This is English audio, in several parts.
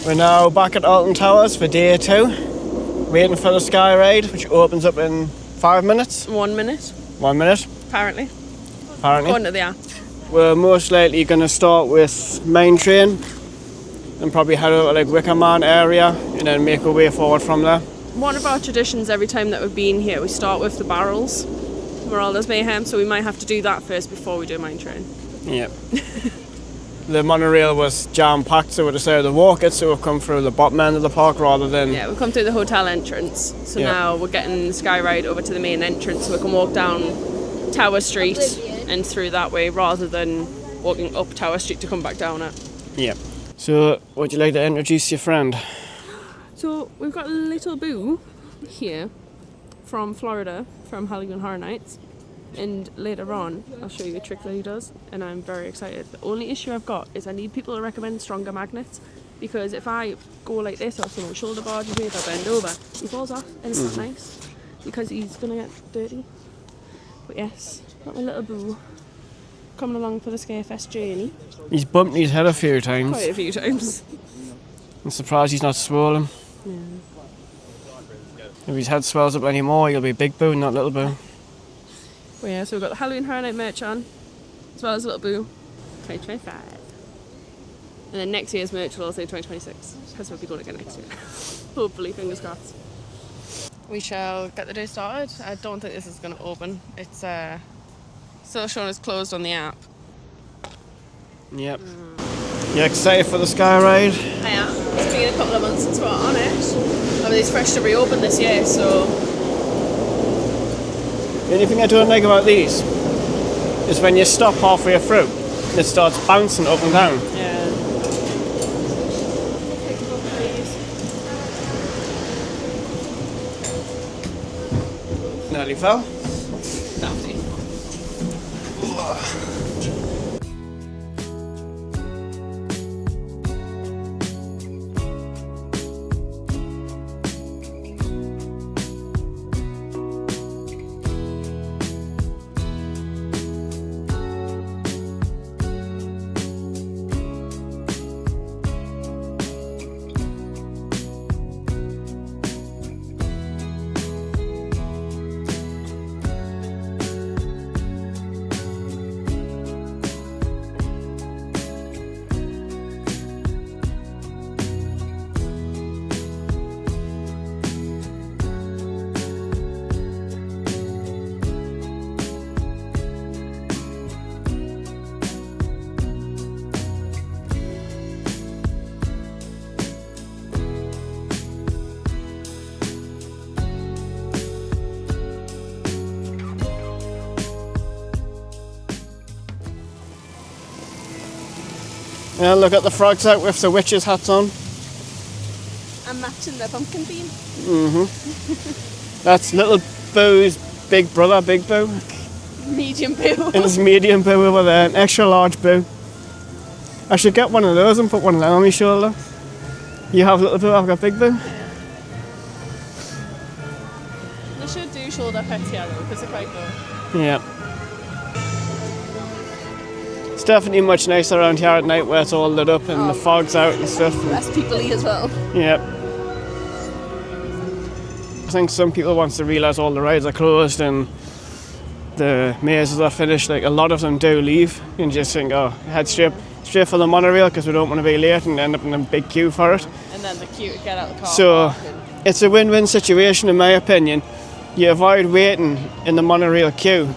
We're now back at Alton Towers for day 2, waiting for the sky ride, which opens up in 5 minutes. 1 minute. 1 minute? Apparently. According to the app. We're most likely going to start with Main Train and probably head out to like Wickerman area and then make our way forward from there. One of our traditions every time that we've been here, we start with the barrels. Maralda's Mayhem, so we might have to do that first before we do Main Train. Yep. The monorail was jam-packed, so we decided to walk it, so we've come through the bottom end of the park rather than... Yeah, we've come through the hotel entrance, so now we're getting the sky ride over to the main entrance so we can walk down Tower Street and through that way rather than walking up Tower Street to come back down it. Yeah. So, would you like to introduce your friend? So, we've got little Boo here from Florida, from Halloween Horror Nights. And later on, I'll show you a trick that he does, and I'm very excited. The only issue I've got is I need people to recommend stronger magnets, because if I go like this or someone shoulder barges me, if I bend over, he falls off, and it's not nice, because he's going to get dirty. But yes, got my little Boo coming along for the Scarefest journey. He's bumped his head a few times. Quite a few times. I'm surprised he's not swollen. Yeah. If his head swells up anymore, he'll be Big Boo, not Little Boo. Well, yeah, so we've got the Halloween Horror Night merch on, as well as Little Boo, 2025. And then next year's merch will also say 2026, because we'll be doing it again next year. Hopefully, fingers crossed. We shall get the day started. I don't think this is going to open. It's still showing us closed on the app. Yep. You excited for the sky ride? I am. It's been a couple of months since we're on it. I mean, it's fresh to reopen this year, so... The only thing I don't like about these is when you stop halfway through, it starts bouncing up and down. Yeah. Nearly fell. Dafty. Yeah, look at the frogs out with the witches' hats on. I'm matching the pumpkin theme. That's Little Boo's big brother, Big Boo. Medium Boo. And it's Medium Boo over there, an extra large Boo. I should get one of those and put one of them on my shoulder. You have Little Boo, I've got Big Boo. They should do shoulder pets here though, because they're quite good. Yeah. It's definitely much nicer around here at night where it's all lit up and the fog's out and stuff. Less people-y as well. Yeah. I think some people, once they realise all the rides are closed and the mazes are finished, like a lot of them do leave and just think, oh, head straight for the monorail because we don't want to be late and end up in a big queue for it. And then the queue to get out of the car. So it's a win-win situation in my opinion. You avoid waiting in the monorail queue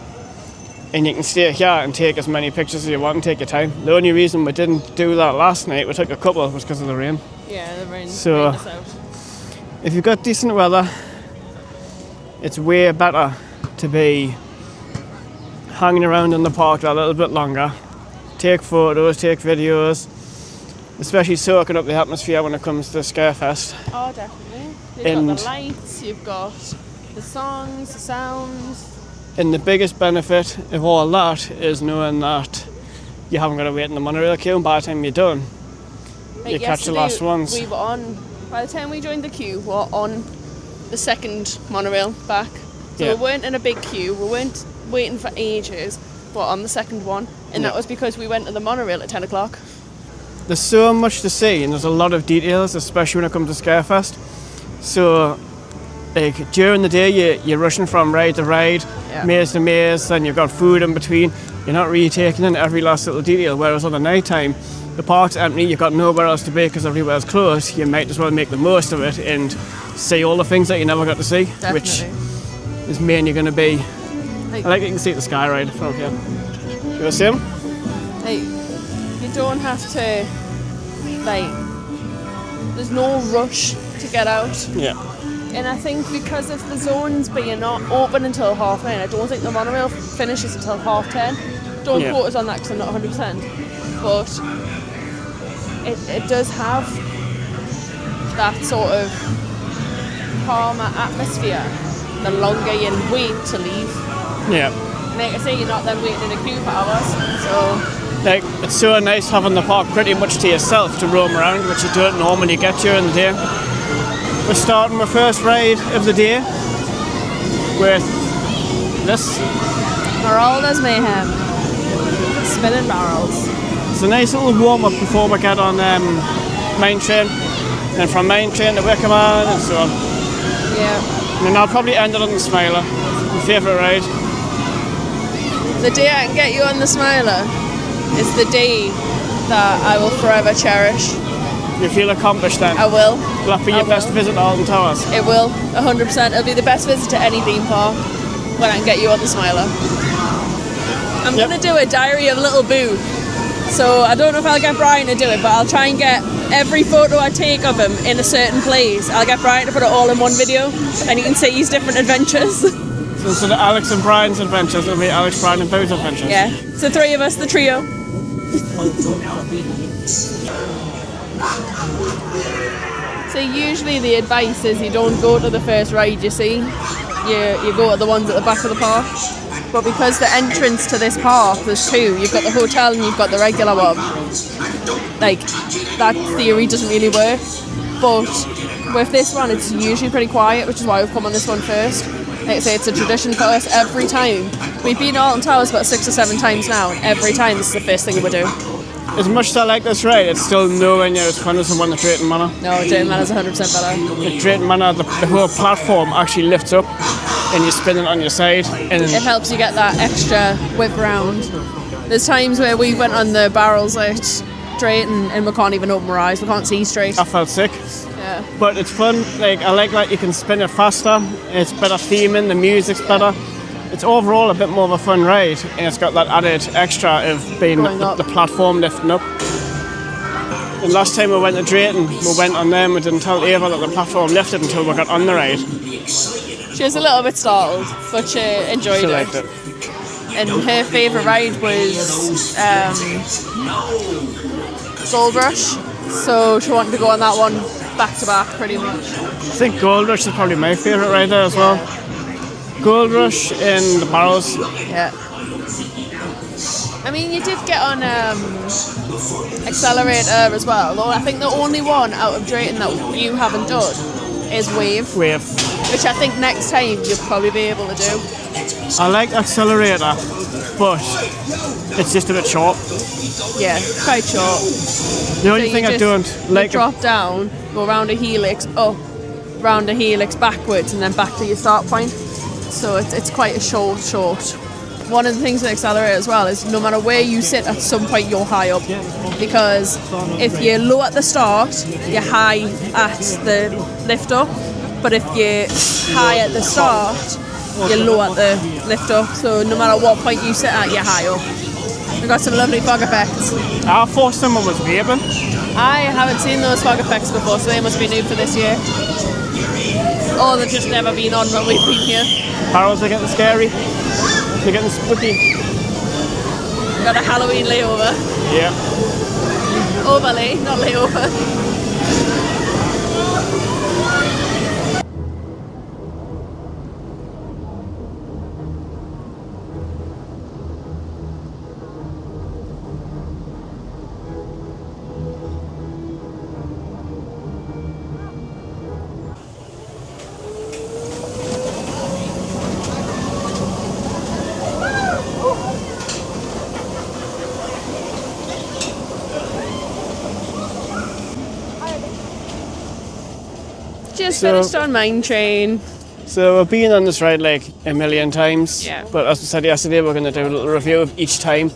and you can stay here and take as many pictures as you want and take your time. The only reason we didn't do that last night, we took a couple, was because of the rain. Yeah, the rain. So, rained us out. If you've got decent weather, it's way better to be hanging around in the park a little bit longer. Take photos, take videos, especially soaking up the atmosphere when it comes to Scarefest. Oh, definitely. You've got the lights, you've got the songs, the sounds. And the biggest benefit of all that is knowing that you haven't got to wait in the monorail queue, and by the time you're done, Like you catch the last ones. We were on, by the time we joined the queue, we were on the second monorail back. So we weren't in a big queue, we weren't waiting for ages, but on the second one. And that was because we went to the monorail at 10 o'clock. there's so much to see, and there's a lot of details, especially when it comes to Scarefest. So, like during the day, you're rushing from ride to ride, maze to maze, then you've got food in between. You're not really taking in every last little detail. Whereas on the night time, the park's empty, you've got nowhere else to be because everywhere's closed. You might as well make the most of it and see all the things that you never got to see, which is mainly going to be. I like that you can see the sky right from here. You want to see them? Like, you don't have to, like, there's no rush to get out. Yeah. And I think because of the zones being not open until 9:30, I don't think the monorail finishes until 10:30. Don't quote us on that because I'm not 100%. But it does have that sort of calmer atmosphere the longer you wait to leave. Yeah. Like I say, you're not then waiting in a queue for hours. So, like, it's so nice having the park pretty much to yourself to roam around, which you don't normally get during the day. We're starting our first ride of the day with this. Maralda's Mayhem. Spinning barrels. It's a nice little warm-up before we get on Main Train. And from Main Train to Wickerman and so on. Yeah. And then I'll probably end it on the Smiler, my favourite ride. The day I can get you on the Smiler is the day that I will forever cherish. You feel accomplished then? I will. Will that be your best visit to Alton Towers? It will, 100%. It'll be the best visit to any theme park when I can get you on the Smiler. I'm going to do a diary of Little Boo. So I don't know if I'll get Brian to do it, but I'll try and get every photo I take of him in a certain place. I'll get Brian to put it all in one video, and you can see his different adventures. So instead of Alex and Brian's adventures, it'll be Alex, Brian and Boo's adventures? Yeah, it's the three of us, the trio. So usually the advice is you don't go to the first ride you see, you go to the ones at the back of the park. But because the entrance to this park, there's two, you've got the hotel and you've got the regular one, like, that theory doesn't really work. But with this one, it's usually pretty quiet, which is why we've come on this one first. Like I say, it's a tradition for us every time. We've been to Alton Towers about 6 or 7 times now, and every time this is the first thing we do. As much as I like this ride, it's still nowhere near as fun as the one at Drayton Manor. No, Drayton Manor's 100% better. At Drayton Manor, the whole platform actually lifts up and you're spinning on your side. And it helps you get that extra whip round. There's times where we went on the barrels at Drayton and we can't even open our eyes, we can't see straight. I felt sick. Yeah. But it's fun, like I like that you can spin it faster, it's better theming, the music's better. It's overall a bit more of a fun ride, and it's got that added extra of being the platform lifting up. And last time we went to Drayton, we went on there and we didn't tell Ava that the platform lifted until we got on the ride. She was a little bit startled, but she enjoyed She it. liked it. And her favourite ride was Gold Rush, so she wanted to go on that one back to back pretty much. I think Gold Rush is probably my favourite ride there as well. Gold Rush in the barrels. Yeah. I mean, you did get on Accelerator as well, though I think the only one out of Drayton that you haven't done is Wave. Wave. Which I think next time you'll probably be able to do. I like Accelerator, but it's just a bit short. Yeah, quite short. The only thing I don't like... drop down, go round a helix, up, round a helix backwards, and then back to your start point. So it's quite a short. One of the things with Accelerator as well is no matter where you sit, at some point you're high up. Because if you're low at the start, you're high at the lift up. But if you're high at the start, you're low at the lift up. So no matter what point you sit at, you're high up. We've got some lovely fog effects. I thought someone was vaping. I haven't seen those fog effects before, so they must be new for this year. Or they've just never been on when we've been here. Barrels are getting scary. They're getting spooky. We've got a Halloween layover. Yeah. Overlay, not layover. Just finished on Mine Train. So we've been on this ride like a million times. Yeah. But as we said yesterday, we're going to do a little review of each time,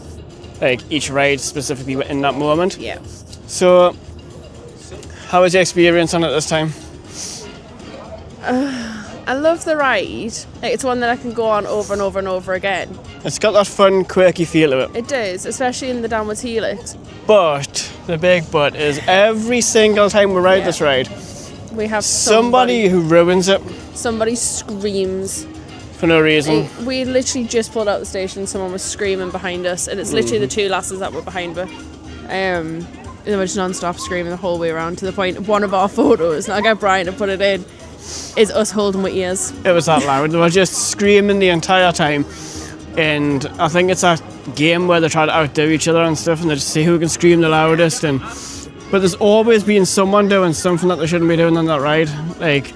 like each ride specifically in that moment. Yeah. So, how was your experience on it this time? I love the ride. Like, it's one that I can go on over and over and over again. It's got that fun, quirky feel to it. It does, especially in the downwards helix. But the big but is every single time we ride this ride, We have somebody who ruins it Somebody screams. for no reason. Like, we literally just pulled out the station. Someone was screaming behind us, and it's literally the two lasses that were behind me. And they were just non-stop screaming the whole way around, to the point one of our photos, and I got Brian to put it in, is us holding with ears. It was that loud. They were just screaming the entire time. And I think it's a game where they try to outdo each other and stuff, and they just see who can scream the loudest. But there's always been someone doing something that they shouldn't be doing on that ride. Like,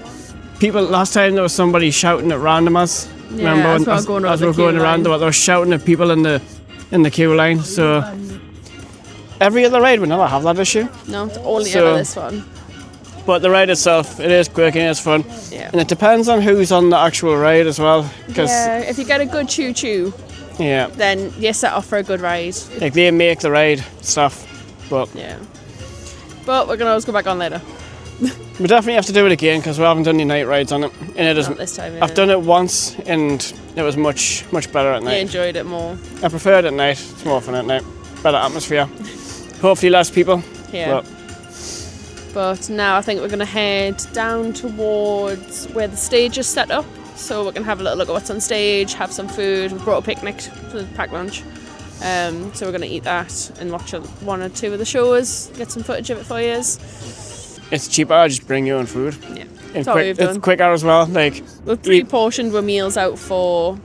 last time there was somebody shouting at randomers. Yeah, remember as as we were going around, they were shouting at people in the queue line. So every other ride we never have that issue. No, it's only ever this one. But the ride itself, it is quick and it's fun. Yeah. And it depends on who's on the actual ride as well. Yeah, if you get a good choo-choo, then you're set off for a good ride. Like, they make the ride stuff. But we're going to always go back on later. we definitely have to do it again because we haven't done any night rides on it. And it is. Not this time, I've done it once and it was much better at night. I enjoyed it more. I prefer it at night. It's more fun at night. Better atmosphere. Hopefully less people. Yeah. But now I think we're going to head down towards where the stage is set up. So we're going to have a little look at what's on stage, have some food. We brought a picnic for the packed lunch. So we're going to eat that and watch one or two of the shows, get some footage of it for you. It's cheaper, just bring your own food. Yeah. And it's quicker as well. Like, we've pre-portioned our meals out for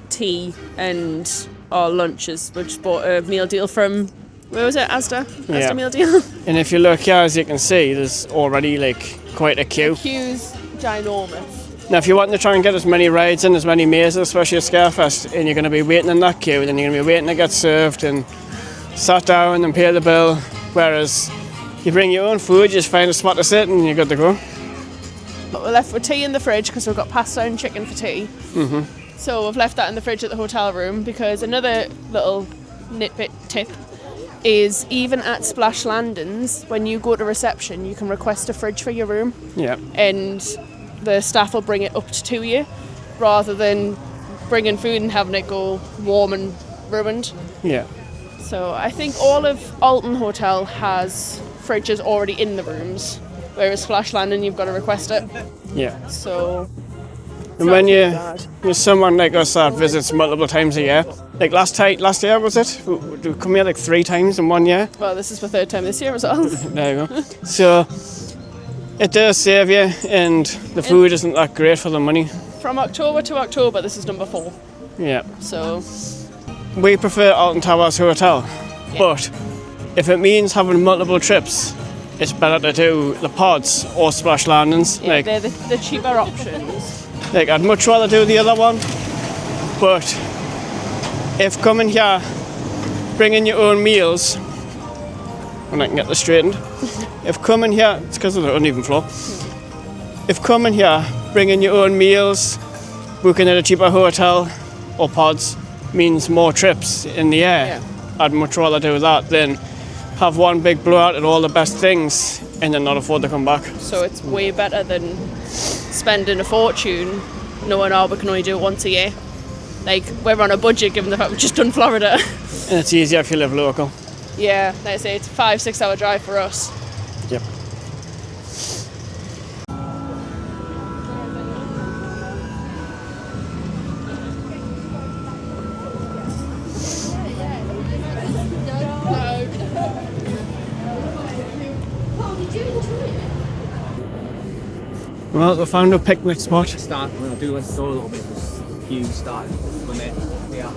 tea and our lunches. We just bought a meal deal from, where was it, Asda? Asda meal deal. And if you look here, as you can see, there's already like quite a queue. The queue's ginormous. Now, if you want to try and get as many rides in, as many mazes, especially at Scarefest, and you're going to be waiting in that queue, then you're going to be waiting to get served and sat down and pay the bill. Whereas you bring your own food, you just find a spot to sit and you're good to go. But we're left with tea in the fridge because we've got pasta and chicken for tea. Mm-hmm. So we've left that in the fridge at the hotel room, because another little nitbit tip is, even at splash landings, when you go to reception, you can request a fridge for your room. Yeah. And the staff will bring it up to you, rather than bringing food and having it go warm and ruined. Yeah. So I think all of Alton Hotel has fridges already in the rooms, whereas Splash Landing, you've got to request it. Yeah. So. And when you're someone like us that visits multiple times a year, like last year was it? We come here like 3 times in 1 year. Well, this is the 3rd time this year as well. There you go. So it does save you, and the food isn't that great for the money. From October to October, this is number 4. Yeah. So we prefer Alton Towers Hotel, but if it means having multiple trips, it's better to do the pods or splash landings. Yeah, they're the cheaper options. Like, I'd much rather do the other one, but if coming here, bringing your own meals, and I can get this straightened, if coming here, it's because of the uneven floor, if coming here, bringing your own meals, booking at a cheaper hotel or pods means more trips in the air, I'd much rather do that than have one big blowout at all the best things and then not afford to come back. So it's way better than spending a fortune knowing we can only do it once a year. Like, we're on a budget given the fact we've just done Florida. And it's easier if you live local. Yeah, like I say, it's a 5-6 hour drive for us. Yep. Well, we found a picnic spot. Start, we'll do a little bit of you start when they are.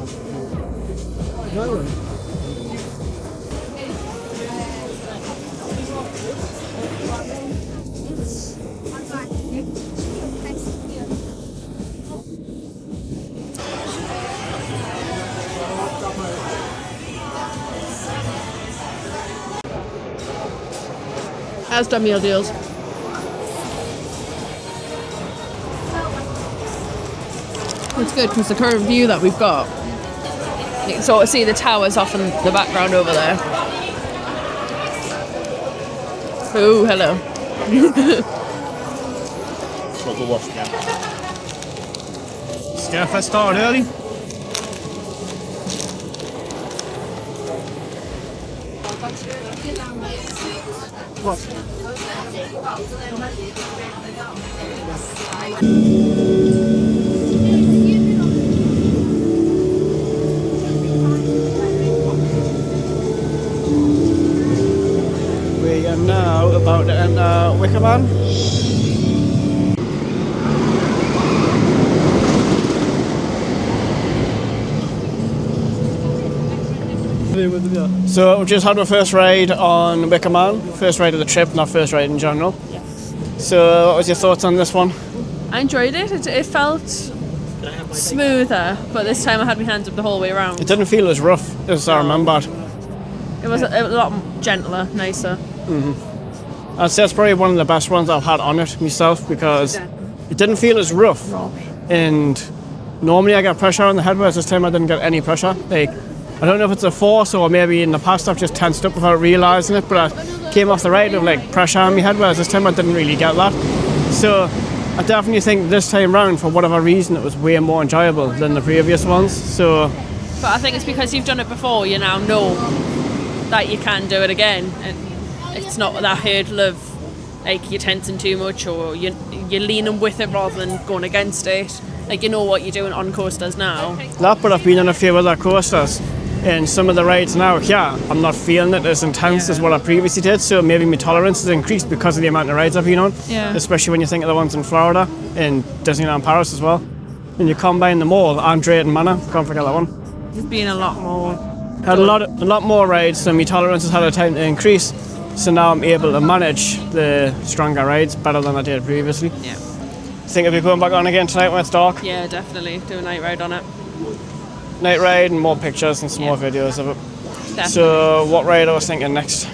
No. Asda meal deals. It's good because the current view that we've got, you can sort of see the towers off in the background over there. Oh, hello. Got to watch again. Scarefest started early. What? We are now about to enter Wickerman. So we just had our first ride on Wickerman, first ride of the trip, not first ride in general. Yes. So what was your thoughts on this one? I enjoyed it. It felt smoother, but this time I had my hands up the whole way around. It didn't feel as rough as I remembered. It was a lot gentler, nicer. I'd say it's probably one of the best ones I've had on it myself because it didn't feel as rough. And normally I get pressure on the head, whereas this time I didn't get any pressure. Like, I don't know if it's a force or maybe in the past I've just tensed up without realising it, but I came off the ride with like pressure on my head, whereas this time I didn't really get that. So I definitely think this time round, for whatever reason, it was way more enjoyable than the previous ones. So, But I think it's because you've done it before, you now know that you can do it again. And it's not that hurdle of like you're tensing too much or you're leaning with it rather than going against it. Like you know what you're doing on coasters now. that, but I've been on a few other coasters. And some of the rides now, I'm not feeling it as intense as what I previously did, so maybe my tolerance has increased because of the amount of rides I've been on. Yeah. Especially when you think of the ones in Florida and Disneyland Paris as well. And you combine them all, and Drayton Manor, can't forget that one. There's been a lot more. Had a lot more rides, so my tolerance has had a time to increase. So now I'm able to manage the stronger rides better than I did previously. Yeah. Think I'll be going back on again tonight when it's dark. Yeah, definitely. Do a night ride on it. Night ride and more pictures and some more videos of it. Definitely. So what ride I was thinking next?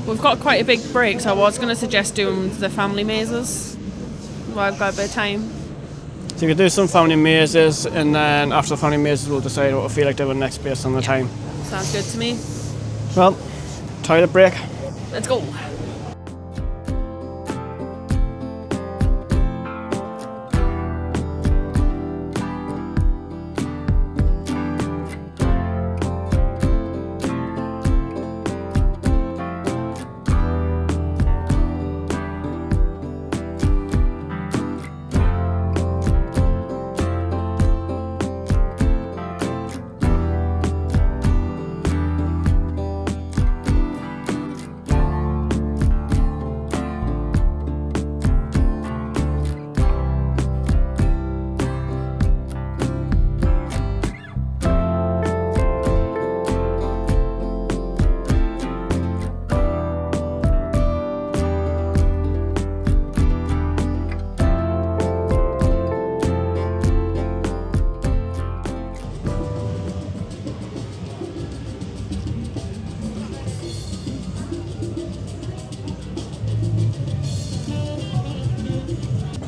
We've got quite a big break, so I was going to suggest doing the family mazes. Well, I've got a bit of time. So you could do some family mazes, and then after the family mazes we'll decide what we feel like doing next based on the time. Sounds good to me. Well, toilet break. Let's go.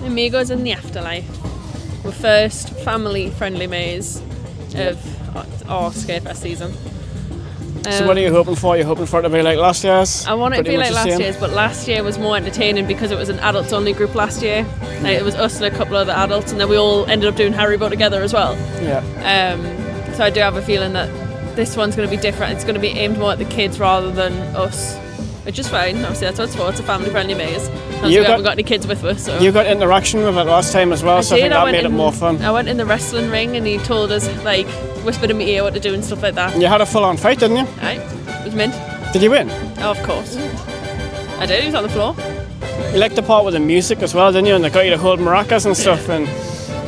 Amigos in the Afterlife. The first family-friendly maze of our Scarefest season. So what are you hoping for? You're hoping for it to be like last year's? I want it to Pretty be much like the last same? year's, but last year was more entertaining because it was an adults-only group last year. Like, it was us and a couple of other adults, and then we all ended up doing Haribo together as well. Yeah. So I do have a feeling that this one's going to be different. It's going to be aimed more at the kids rather than us, which is fine. Obviously, that's what it's for. It's a family-friendly maze. We haven't got any kids with us. So. You got interaction with it last time as well, so I think that made it more fun. I went in the wrestling ring and he told us, like, whispered in my ear what to do and stuff like that. And you had a full-on fight, didn't you? Right? It was mint. Did you win? Oh, of course. I did. He was on the floor. You liked the part with the music as well, didn't you? And they got you to hold maracas and stuff, and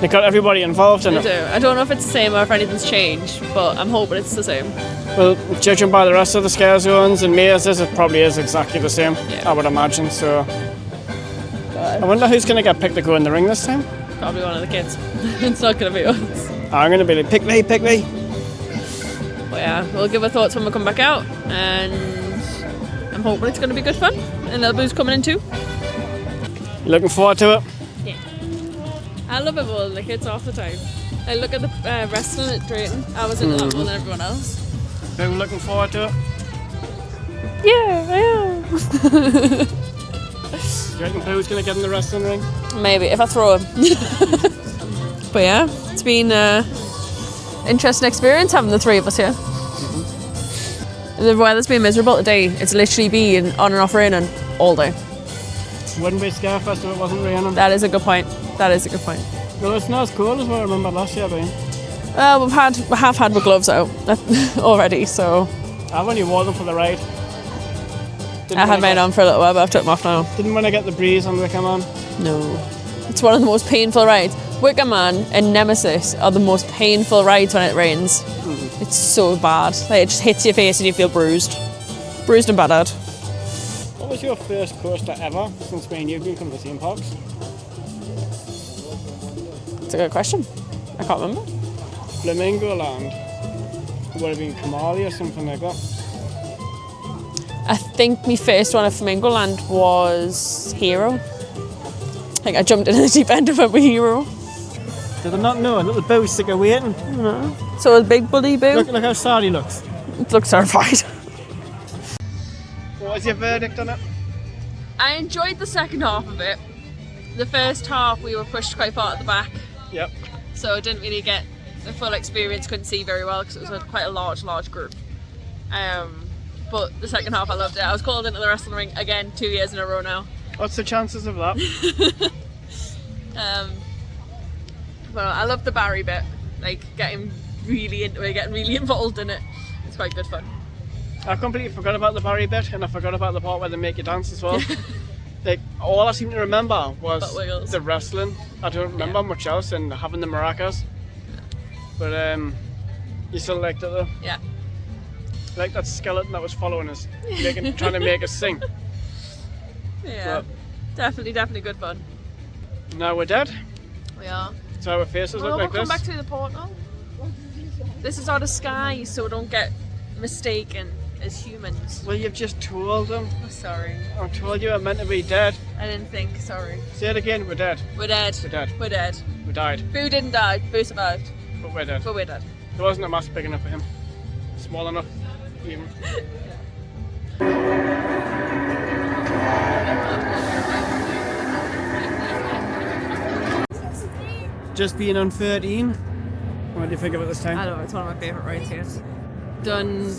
they got everybody involved in I it. do. I don't know if it's the same or if anything's changed, but I'm hoping it's the same. Well, judging by the rest of the scare zones and mazes, it probably is exactly the same, Yeah. I would imagine. So I wonder who's going to get picked to go in the ring this time. Probably one of the kids. It's not going to be us. I'm going to be like, pick me, pick me. But yeah, we'll give our thoughts when we come back out, and I'm hoping it's going to be good fun. And Little Boo's coming in too. You looking forward to it? Yeah. I love it more than the kids half the time. I look at the wrestling at Drayton. I was into that more than everyone else. Are you looking forward to it? Yeah, I am. Do you reckon Boo's going to get in the wrestling ring? Maybe, if I throw him. But yeah, it's been an interesting experience having the three of us here. The weather's been miserable today. It's literally been on and off raining all day. Wouldn't be Scarefest if it wasn't raining. That is a good point. Well, it's not as cold as what I remember last year being. We have had my gloves out already, so I've only worn them for the ride. I had mine on for a little while, but I've took them off now. Didn't want to get the breeze on Wicker Man. No. It's one of the most painful rides. Wicker Man and Nemesis are the most painful rides when it rains. Mm-hmm. It's so bad. Like, it just hits your face and you feel bruised. Bruised and battered. What was your first coaster ever since me and you've been coming to theme parks? It's a good question. I can't remember. Flamingo Land. It would have been Kamali or something like that. I think my first one at Flamingo Land was Hero. I think I jumped in the deep end of it with Hero. Did I not know? A little Boo sick of waiting. No. So a big bully Boo. Look how sad he looks. It looks terrified. What was your verdict on it? I enjoyed the second half of it. The first half we were pushed quite far at the back. Yep. So I didn't really get the full experience, couldn't see very well because it was quite a large group. But the second half I loved it. I was called into the wrestling ring again 2 years in a row now. What's the chances of that? Well, I love the Barry bit, like getting really into it, getting really involved in it. It's quite good fun. I completely forgot about the Barry bit, and I forgot about the part where they make you dance as well. Like, all I seem to remember was the wrestling. I don't remember much else, and having the maracas. But you still liked it though? Yeah. Like that skeleton that was following us, trying to make us sing. Yeah, definitely good fun. Now we're dead. We are. So our faces look like we'll this. come back through the portal. This is our disguise, so we don't get mistaken as humans. Well, you've just told them. Oh, sorry. I told you I'm meant to be dead. I didn't think, sorry. Say it again, we're dead. We're dead. We're dead. We're dead. We died. Boo didn't die, Boo survived. But we're dead. But we're dead. There wasn't a mask big enough for him. Small enough. Even. Just being on 13. What do you think of it this time? I know, it's one of my favourite rides here. Done,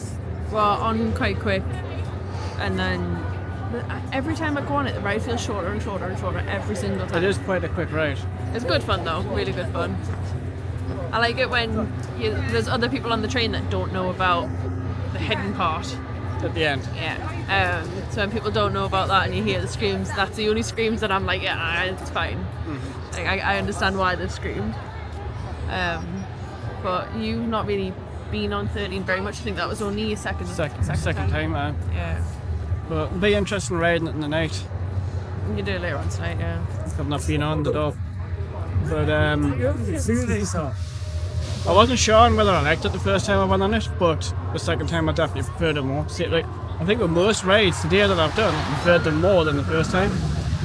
well, on quite quick, and then every time I go on it, the ride feels shorter and shorter and shorter every single time. It is quite a quick ride. It's good fun though, really good fun. I like it when there's other people on the train that don't know about the hidden part. At the end. Yeah. So when people don't know about that and you hear the screams, that's the only screams that I'm like, yeah, it's fine. Mm-hmm. Like, I understand why they've screamed. But you've not really been on 13 very much. I think that was only your second time. Yeah. But it'll be interesting riding it in the night. You can do it later on tonight, yeah. I've not been on the door. But I wasn't sure on whether I liked it the first time I went on it, but the second time I definitely preferred it more. See, like, I think with most rides today that I've done, I preferred them more than the first time,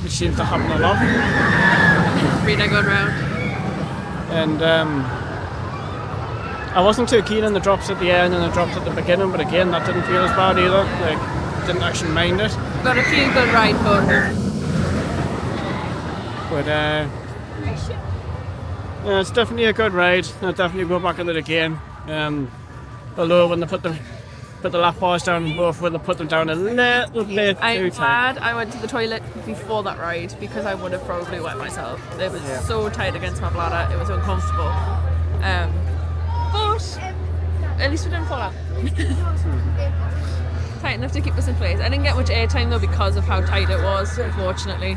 which seems to happen a lot. Really going round. And I wasn't too keen on the drops at the end and the drops at the beginning, but again, that didn't feel as bad either. Like, didn't actually mind it. Got a few good ride fun. But yeah, it's definitely a good ride. I'll definitely go back on it again. Although when they put the lap bars down, both when they put them down a little bit too tight. I'm glad I went to the toilet before that ride because I would have probably wet myself. It was so tight against my bladder, it was uncomfortable. But at least we didn't fall out. Tight enough to keep us in place. I didn't get much airtime though because of how tight it was, unfortunately.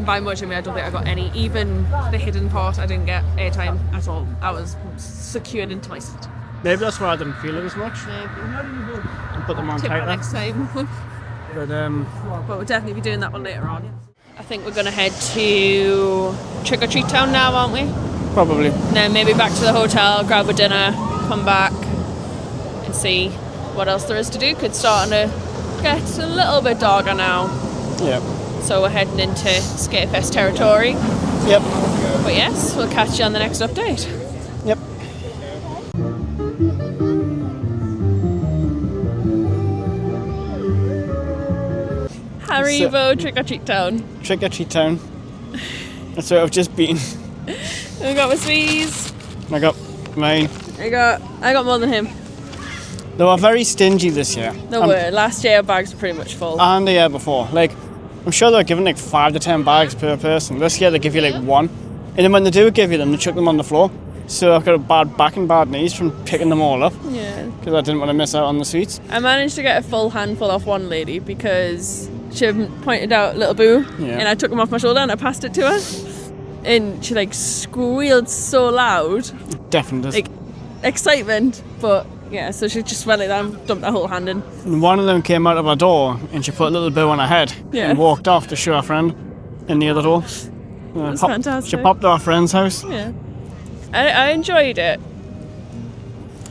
By much, I mean, I don't think I got any. Even the hidden part, I didn't get airtime at all. I was secured into my seat. Maybe that's why I didn't feel it as much. Maybe. And put them on Tip tighter. next time. But we'll definitely be doing that one later on. I think we're going to head to Trick or Treat Town now, aren't we? probably. And then maybe back to the hotel, grab a dinner, come back and see what else there is to do. It's starting to get a little bit darker now. Yeah. So we're heading into Scarefest territory. Yep. But yes, we'll catch you on the next update. Yep. Haribo Trick or Treat Town. Trick or Treat Town. That's where I've just been. I got my sweets. I got mine. I got more than him. They were very stingy this year. They were. Last year our bags were pretty much full. And the year before. Like, I'm sure they were giving like 5 to 10 bags per person. This year they give you like 1. And then when they do give you them, they chuck them on the floor. So I've got a bad back and bad knees from picking them all up. Yeah. Because I didn't want to miss out on the sweets. I managed to get a full handful off one lady because she pointed out Little Boo, and I took him off my shoulder and I passed it to her. And she like squealed so loud. Definitely. Like, excitement, but yeah, so she just went like that and dumped her whole hand in. And one of them came out of her door and she put a Little Boo on her head and walked off to show her friend in the other door. That's fantastic. She popped to our friend's house. Yeah. I enjoyed it.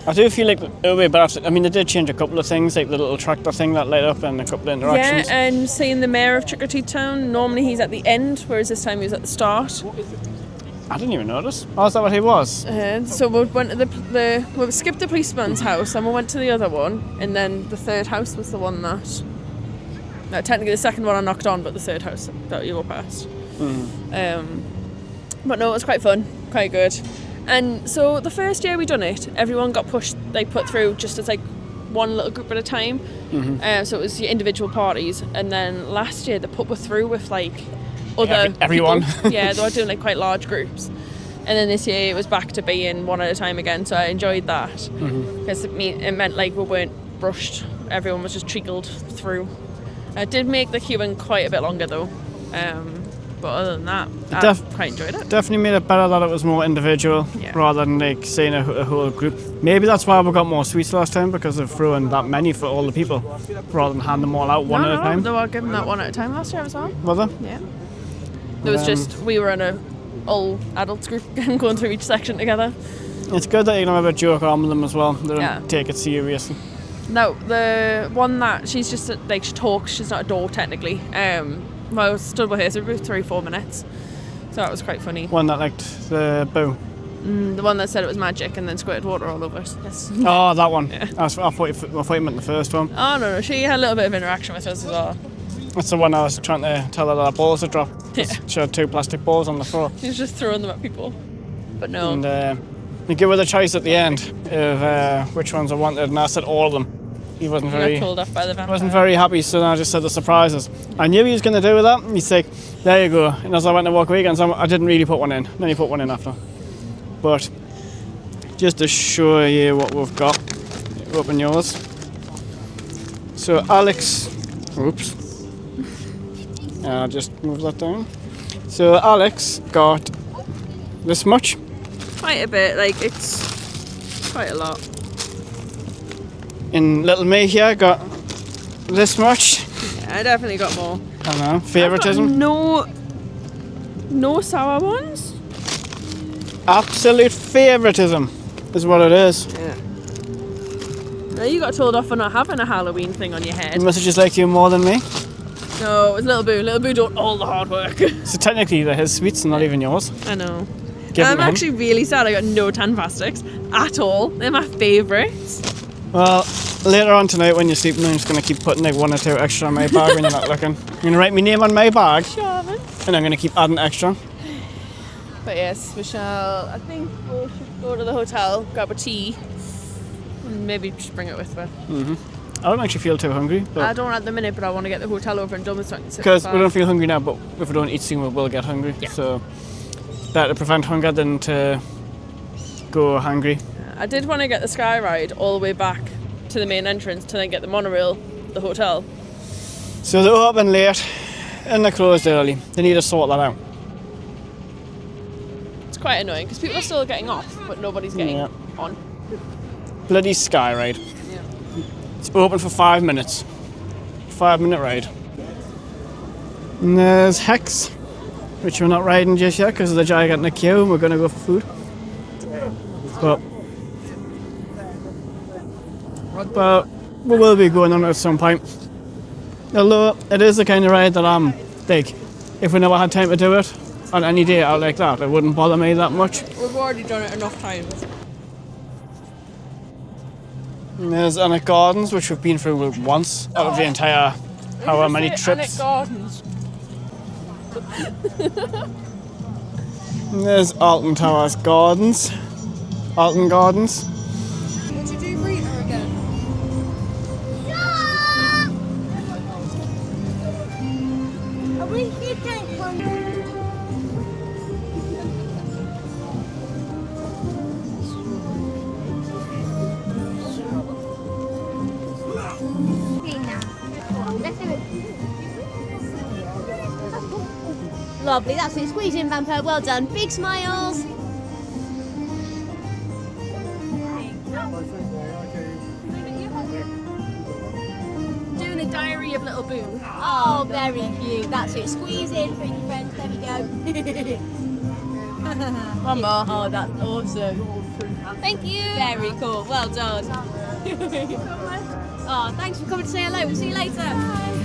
I do feel like it would be better. I mean, they did change a couple of things, like the little tractor thing that lit up and a couple of interactions. Yeah, and seeing the mayor of Trick or Treat Town, normally he's at the end, whereas this time he was at the start. I didn't even notice. Oh, is that what he was? So we went to we skipped the policeman's house and we went to the other one, and then the third house was the one that... No, technically the second one I knocked on, but the third house that you go past. But no, it was quite fun, quite good. And so the first year we done it, everyone got put through just as like one little group at a time. So it was your individual parties. And then last year they put us through with like other everyone. Yeah, they were doing like quite large groups. And then this year it was back to being one at a time again. So I enjoyed that because it meant like we weren't rushed. Everyone was just trickled through. It did make the queuing quite a bit longer though. But other than that, I quite enjoyed it. Definitely made it better that it was more individual rather than like seeing a whole group. Maybe that's why we got more sweets last time, because of throwing that many for all the people rather than hand them all out one at a time. They were giving that one at a time last year as well. Were they? Yeah. There was just, we were in a all adults group going through each section together. It's good that you can have a joke on with them as well. They don't take it seriously. No, the one that she's just like, she talks, she's not a door technically. I stood with her for 3-4 minutes, so that was quite funny. One that liked the boo. The one that said it was magic and then squirted water all over us. Yes. Oh, that one. Yeah. I thought you meant the first one. Oh no, she had a little bit of interaction with us as well. That's the one I was trying to tell her that balls had dropped. Yeah. She had 2 plastic balls on the floor. She was just throwing them at people, but no. And you give her the choice at the end of which ones I wanted, and I said all of them. He wasn't very. Got told off by the vampire. Wasn't very happy, so then I just said the surprises. I knew he was going to do with that. He's like, "There you go." And as I went to walk away again, so I didn't really put one in. Then he put one in after. But just to show you what we've got, open yours. So Alex, oops. I'll just move that down. So Alex got this much. Quite a bit. Like it's quite a lot. And little me here got this much. Yeah, I definitely got more. I don't know, favouritism. No sour ones. Absolute favouritism is what it is. Yeah. No, you got told off for not having a Halloween thing on your head. He must have just liked you more than me. No, it was Little Boo. Little Boo done all the hard work. So technically they're his sweets and not even yours. I know. Give I'm them actually really sad I got no Tanfastics at all. They're my favourites. Well, later on tonight when you're sleeping, I'm just going to keep putting like 1 or 2 extra on my bag when you're not looking. I'm going to write my name on my bag, and I'm going to keep adding extra. But yes, we shall, I think we should go to the hotel, grab a tea, and maybe just bring it with me. I don't actually feel too hungry. I don't at the minute, but I want to get the hotel over and done with something. Because we don't feel hungry now, but if we don't eat soon, we will get hungry. Yeah. So, better to prevent hunger than to go hungry. I did want to get the sky ride all the way back to the main entrance to then get the monorail, the hotel. So they're open late and they're closed early. They need to sort that out. It's quite annoying because people are still getting off, but nobody's getting on. Bloody sky ride. Yeah. It's open for 5 minutes. 5-minute ride. And there's Hex, which we're not riding just yet because of the gigantic queue and we're going to go for food. But we will be going on it at some point. Although it is the kind of ride that I'm like, if we never had time to do it, on any day out like that. It wouldn't bother me that much. We've already done it enough times. And there's Annick Gardens, which we've been through once out of the entire however many trips. Gardens. And there's Alton Towers Gardens. Alton Gardens. Would you do Rita again? I wish you take one. Lovely, that's it. Squeeze in, Vampire. Well done. Big smiles. Doing a diary of Little Boo. Oh, very cute. That's it. Squeeze in, pretty friends. There we go. One more. Oh, that's awesome. Thank you. Very cool. Well done. Oh, thanks for coming to say hello. We'll see you later.